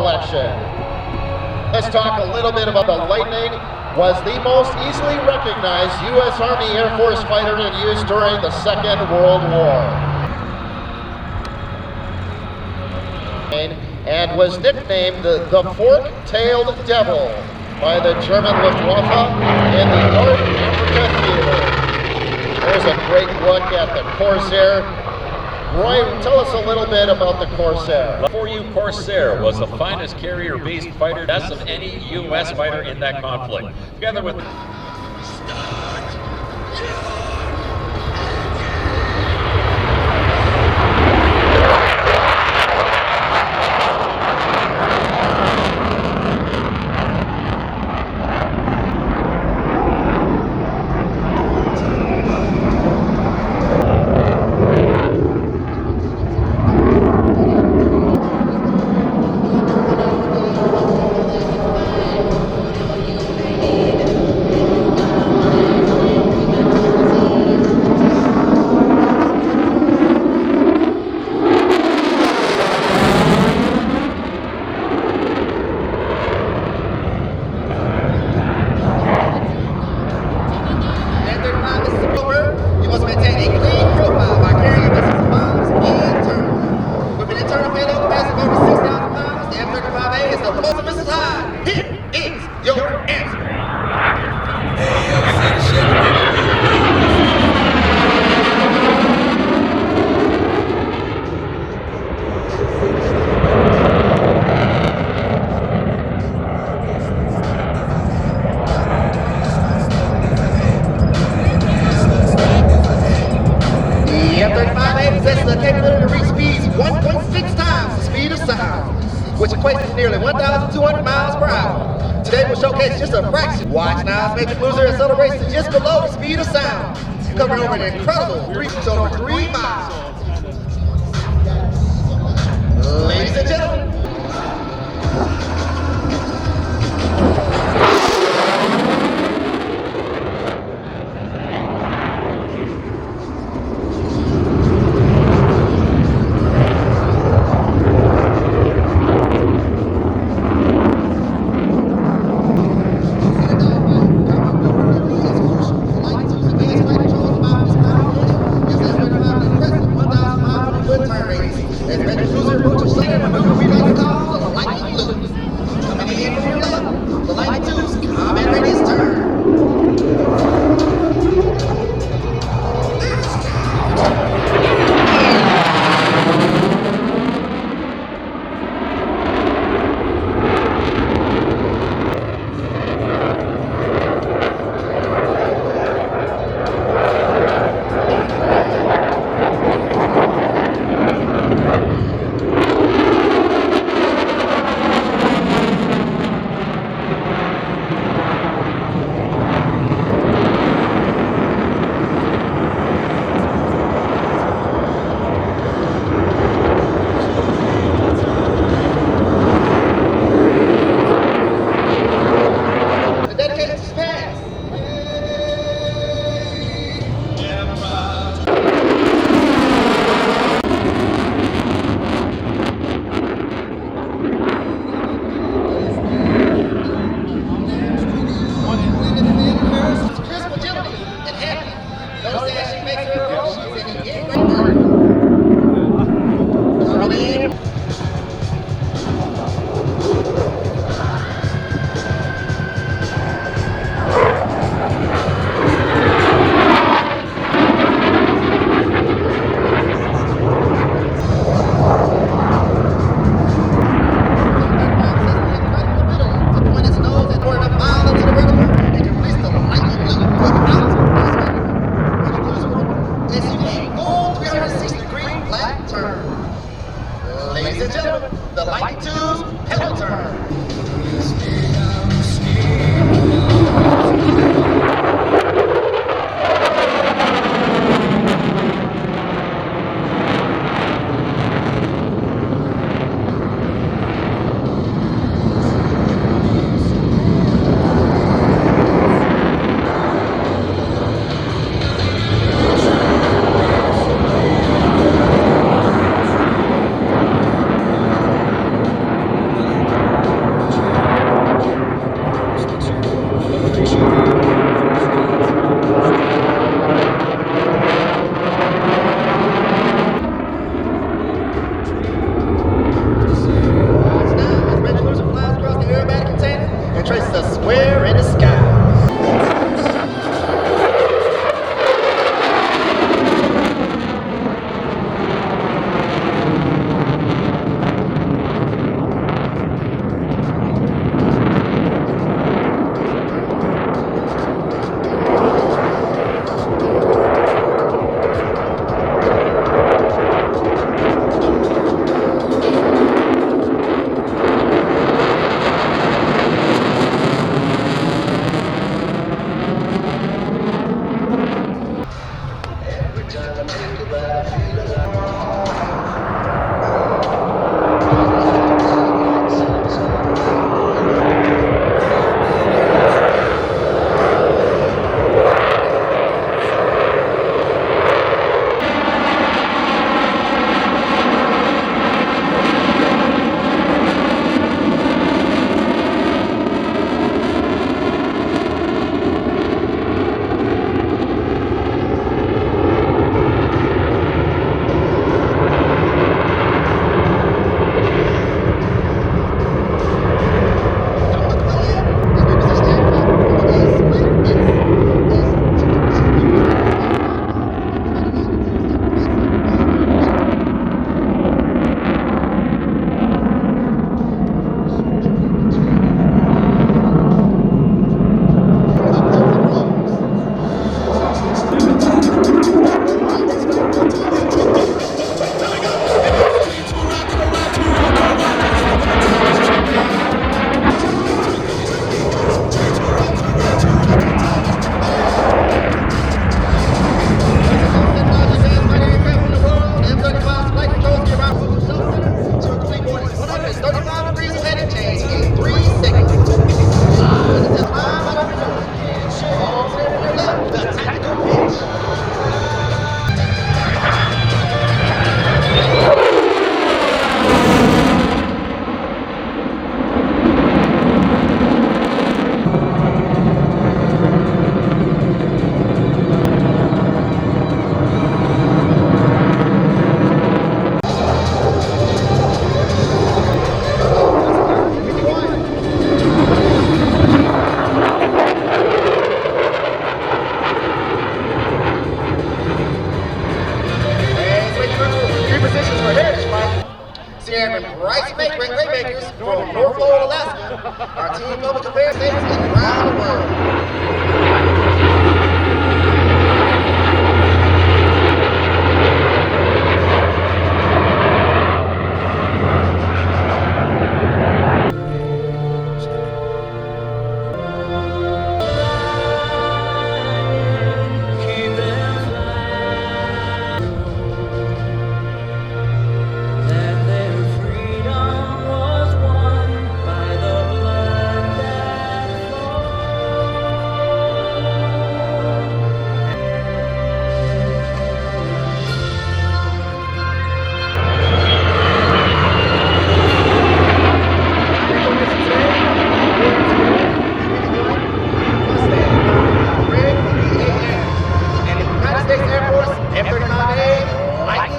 collection. Let's talk a little bit about the Lightning. Was the most easily recognized U.S. Army Air Force fighter in use during the Second World War. And was nicknamed the Fork-Tailed Devil by the German Luftwaffe in the North Africa Theater. There's a great look at the Corsair. Roy, tell us a little bit about the Corsair. For you, Corsair was the finest carrier-based fighter best of any U.S. fighter in that conflict. Together with which equates to nearly 1,200 miles per hour. Today we'll showcase just a fraction. Watch now, make the Kluesner accelerate to just below the speed of sound, covering over an incredible over 3 miles. Ladies and gentlemen, the Light 2's pedal turn. 35 degrees of heading change in 3 seconds. This is line by the maneuver. All to your left, the tactical pitch. Makers from North Florida, Alaska. Our team public affairs states around the world. F-35A Twilight,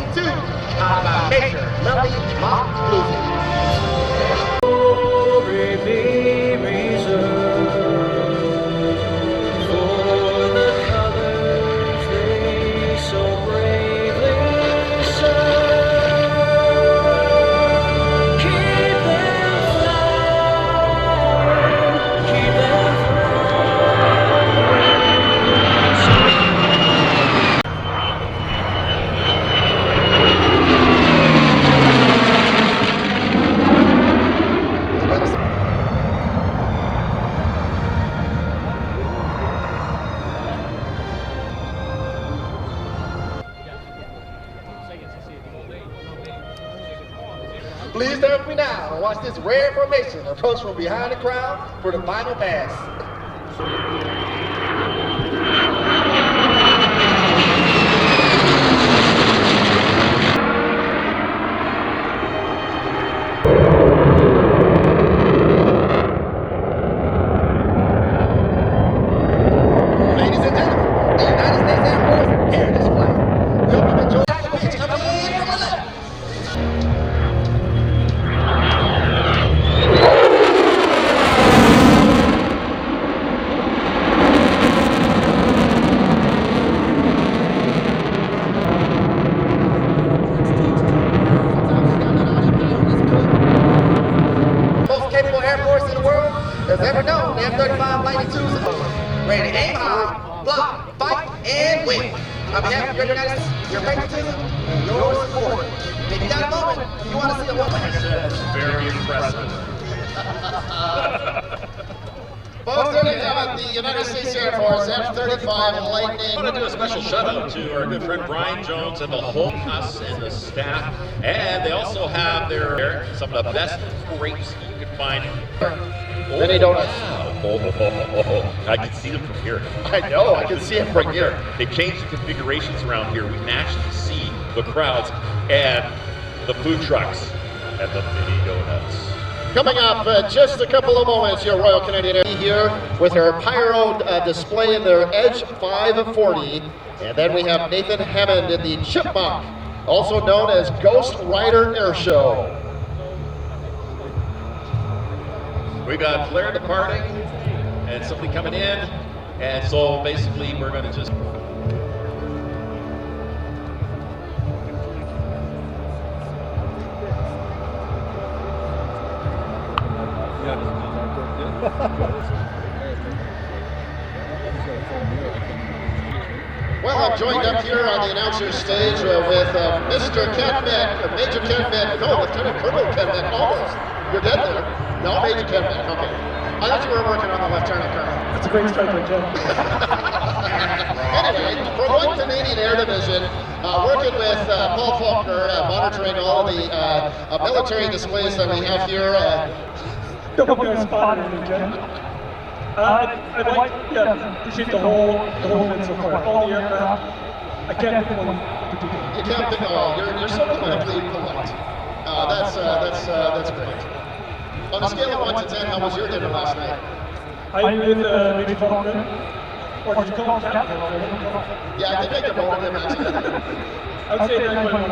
powered by Major Melanie, Mach, Kluesner. Please stay with me now and watch this rare formation approach from behind the crowd for the final pass. Ladies and gentlemen, the United States Air Force Heritage Flight. We hope you enjoy the pitch coming in from the left. Has ever known the F-35 Lightning II's ready to aim high, block, fight, and win. On behalf of your United States, your patriotism, and your support. If you got a moment, you want to see a woman. That's very impressive. Folks, there you have it, the United States Air Force F-35 Lightning. I want to do a special shout out to our good friend Brian Jones and the whole us and the staff. And they also have some of the best grapes you can find. Mini donuts. I can see them from here. I know, I can see it from here. They changed the configurations around here. We can actually see the crowds and the food trucks and the mini donuts. Coming up just a couple of moments, your Royal Canadian Air here with her pyro display in their Edge 540. And then we have Nathan Hammond in the Chipmunk, also known as Ghost Rider Airshow. We've got flare departing and something coming in, and so basically we're going to just... Well, I'm joined up here on the announcer's stage with Mr. Cadmet, Major Cadmet, no, Lieutenant Colonel Cadmet, almost. You're dead there. No, Major Cadmet, okay. I thought you were working on the Lieutenant Colonel. That's a great start, Joe. Anyway, for 1 Canadian Air Division, working with Paul Faulkner, monitoring all the military displays that we have here. Don't get a spot in the gym. I'd like to appreciate the whole event so far. All the aircraft. I can't pick one. You can't pick. Oh, you're so politically polite. That's great. On a scale of 1 to 10, how was your dinner last night? I with maybe 12 good. Or did you call it captain? Yeah, I think I could roll with him actually. I would say 9.1.